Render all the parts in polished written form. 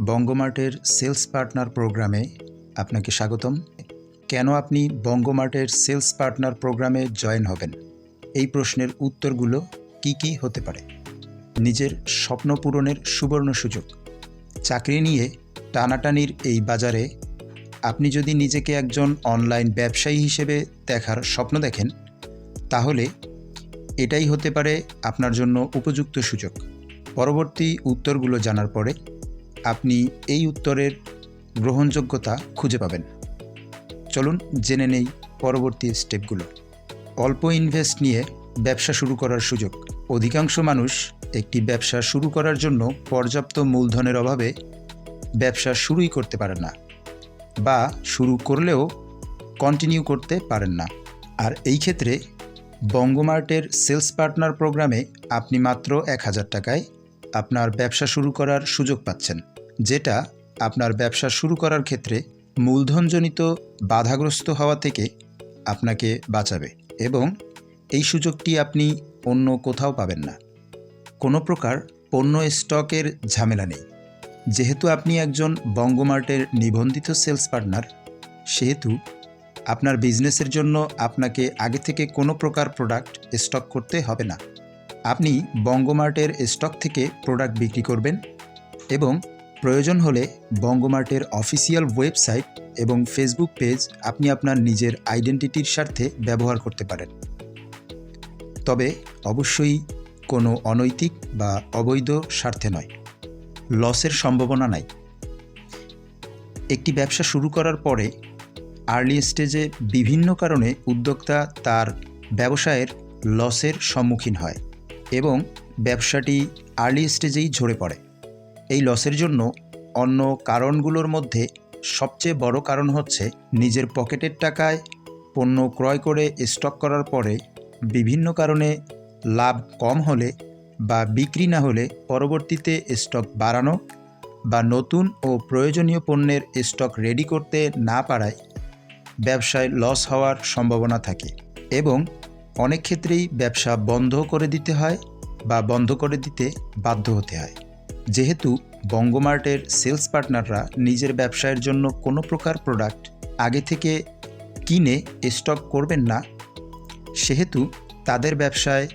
বঙ্গমার্টের sales partner প্রোগ্রামে আপনাকে স্বাগতম। কেন আপনি বঙ্গমার্টের সেলস পার্টনার প্রোগ্রামে জয়েন হবেন? এই প্রশ্নের উত্তরগুলো কি হতে পারে? নিজের স্বপ্ন পূরণের সুবর্ণ সুযোগ। চাকরি নিয়ে টানাটানির এই বাজারে আপনি যদি নিজেকে একজন অনলাইন ব্যবসায়ী হিসেবে দেখার স্বপ্ন দেখেন, তাহলে এটাই হতে পারে আপনার জন্য উপযুক্ত সুযোগ। পরবর্তী উত্তরগুলো জানার পরে আপনি এই উত্তরের গ্রহণযোগ্যতা খুঁজে পাবেন। চলুন জেনে নেই পরবর্তী স্টেপগুলো। অল্প ইনভেস্ট নিয়ে ব্যবসা শুরু করার সুযোগ। অধিকাংশ মানুষ একটি ব্যবসা শুরু করার জন্য পর্যাপ্ত মূলধনের অভাবে ব্যবসা শুরুই করতে পারেন না, বা শুরু করলেও কন্টিনিউ করতে পারেন না। আর এই ক্ষেত্রে বঙ্গমার্টের সেলস পার্টনার প্রোগ্রামে আপনি মাত্র 1000 টাকায় আপনার ব্যবসা শুরু করার সুযোগ পাচ্ছেন, যেটা আপনার ব্যবসা শুরু করার ক্ষেত্রে মূলধনজনিত বাধাগ্রস্ত হওয়া থেকে আপনাকে বাঁচাবে, এবং এই সুযোগটি আপনি অন্য কোথাও পাবেন না। কোনো প্রকার পণ্য স্টকের ঝামেলা নেই। যেহেতু আপনি একজন বঙ্গমার্টের নিবন্ধিত সেলস পার্টনার, সেহেতু আপনার বিজনেসের জন্য আপনাকে আগে থেকে কোনো প্রকার প্রোডাক্ট স্টক করতে হবে না। আপনি বঙ্গমার্টের স্টক থেকে প্রোডাক্ট বিক্রি করবেন এবং প্রয়োজন হলে বঙ্গমার্টের অফিসিয়াল ওয়েবসাইট এবং ফেসবুক পেজ আপনি আপনার নিজের আইডেন্টিটির স্বার্থে ব্যবহার করতে পারেন। তবে অবশ্যই কোনো অনৈতিক বা অবৈধ স্বার্থে নয়। লসের সম্ভাবনা নাই। একটি ব্যবসা শুরু করার পরে আর্লি স্টেজে বিভিন্ন কারণে উদ্যোক্তা তার ব্যবসায়ের লসের সম্মুখীন হয় এবং ব্যবসাটি আর্লি স্টেজেই ঝরে পড়ে। এই লসের জন্য অন্য কারণগুলোর মধ্যে সবচেয়ে বড় কারণ হচ্ছে নিজের পকেটের টাকায় পণ্য ক্রয় করে স্টক করার পরে বিভিন্ন কারণে লাভ কম হলে বা বিক্রি না হলে পরবর্তীতে স্টক বাড়ানো বা নতুন ও প্রয়োজনীয় পণ্যের স্টক রেডি করতে না পারায় ব্যবসায় লস হওয়ার সম্ভাবনা থাকে, এবং অনেক ক্ষেত্রেই ব্যবসা বন্ধ করে দিতে হয় বা বন্ধ করে দিতে বাধ্য হতে হয়। যেহেতু বঙ্গমার্টের সেলস পার্টনাররা নিজের ব্যবসায়ের জন্য কোনো প্রকার প্রোডাক্ট আগে থেকে কিনে স্টক করবেন না, সেহেতু তাদের ব্যবসায়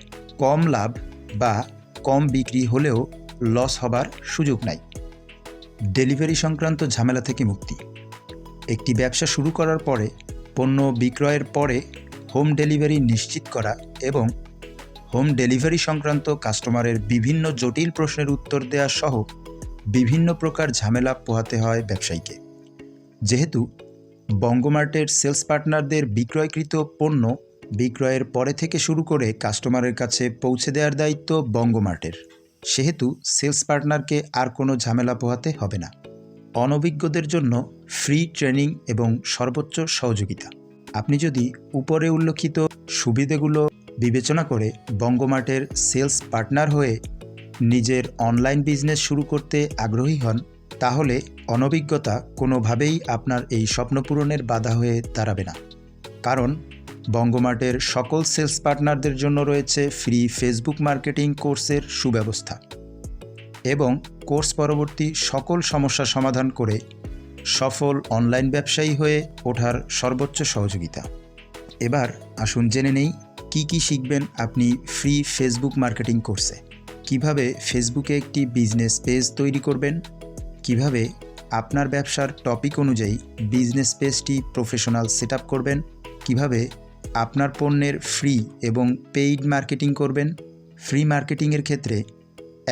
কম লাভ বা কম বিক্রি হলেও লস হবার সুযোগ নাই। ডেলিভারি সংক্রান্ত ঝামেলা থেকে মুক্তি। একটি ব্যবসা শুরু করার পরে পণ্য বিক্রয়ের পরে হোম ডেলিভারি নিশ্চিত করা এবং হোম ডেলিভারি সংক্রান্ত কাস্টমারের বিভিন্ন জটিল প্রশ্নের উত্তর দেওয়া সহ বিভিন্ন প্রকার ঝামেলা পোহাতে হয় ব্যবসায়ীকে। যেহেতু বঙ্গমার্টের সেলস পার্টনারদের বিক্রয়কৃত পণ্য বিক্রয়ের পরে থেকে শুরু করে কাস্টমারের কাছে পৌঁছে দেওয়ার দায়িত্ব বঙ্গমার্টের, সেহেতু সেলস পার্টনারকে আর কোনো ঝামেলা পোহাতে হবে না। অনভিজ্ঞদের জন্য ফ্রি ট্রেনিং এবং সর্বোচ্চ সহযোগিতা। আপনি যদি উপরে উল্লেখিত সুবিধাগুলো বিবেচনা করে বঙ্গমার্টের সেলস পার্টনার হয়ে নিজের অনলাইন বিজনেস শুরু করতে আগ্রহী হন, তাহলে অনভিজ্ঞতা কোনোভাবেই আপনার এই স্বপ্ন পূরণের বাধা হয়ে দাঁড়াবে না। কারণ বঙ্গমার্টের সকল সেলস পার্টনারদের জন্য রয়েছে ফ্রি ফেসবুক মার্কেটিং কোর্সের সুব্যবস্থা এবং কোর্স পরবর্তী সকল সমস্যা সমাধান করে সফল অনলাইন ব্যবসায়ী হয়ে ওঠার সর্বোচ্চ সহযোগিতা। এবার আসুন জেনে নেই কি শিখবেন আপনি ফ্রি ফেসবুক মার্কেটিং কোর্সে। কিভাবে ফেসবুকে একটি বিজনেস পেজ তৈরি করবেন, কিভাবে আপনার ব্যবসার টপিক অনুযায়ী বিজনেস পেজটি প্রফেশনাল সেটআপ করবেন, কিভাবে আপনার পণ্যের ফ্রি এবং পেইড মার্কেটিং করবেন, ফ্রি মার্কেটিংয়ের ক্ষেত্রে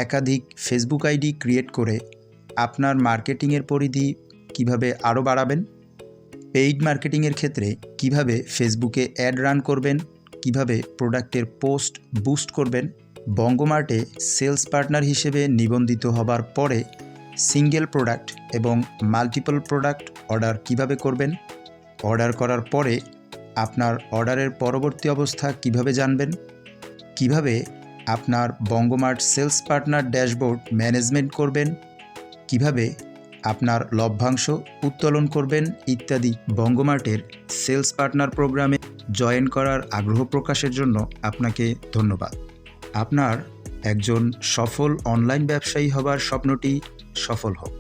একাধিক ফেসবুক আইডি ক্রিয়েট করে আপনার মার্কেটিংয়ের পরিধি কিভাবে আরও বাড়াবেন, পেইড মার্কেটিংয়ের ক্ষেত্রে কিভাবে ফেসবুকে অ্যাড রান করবেন, কিভাবে প্রোডাক্টের পোস্ট বুস্ট করবেন, বঙ্গমার্টে সেলস পার্টনার হিসেবে নিবন্ধিত হবার পরে সিঙ্গেল প্রোডাক্ট এবং মাল্টিপল প্রোডাক্ট অর্ডার কিভাবে করবেন, অর্ডার করার পরে আপনার অর্ডারের পরবর্তী অবস্থা কিভাবে জানবেন, কিভাবে আপনার বঙ্গমার্ট সেলস পার্টনার ড্যাশবোর্ড ম্যানেজমেন্ট করবেন, কিভাবে আপনার লভ্যাংশ উত্তোলন করবেন ইত্যাদি। বঙ্গমার্টের সেলস পার্টনার প্রোগ্রামে জয়েন করার আগ্রহ প্রকাশের জন্য আপনাকে ধন্যবাদ। আপনার একজন সফল অনলাইন ব্যবসায়ী হবার স্বপ্নটি সফল হোক।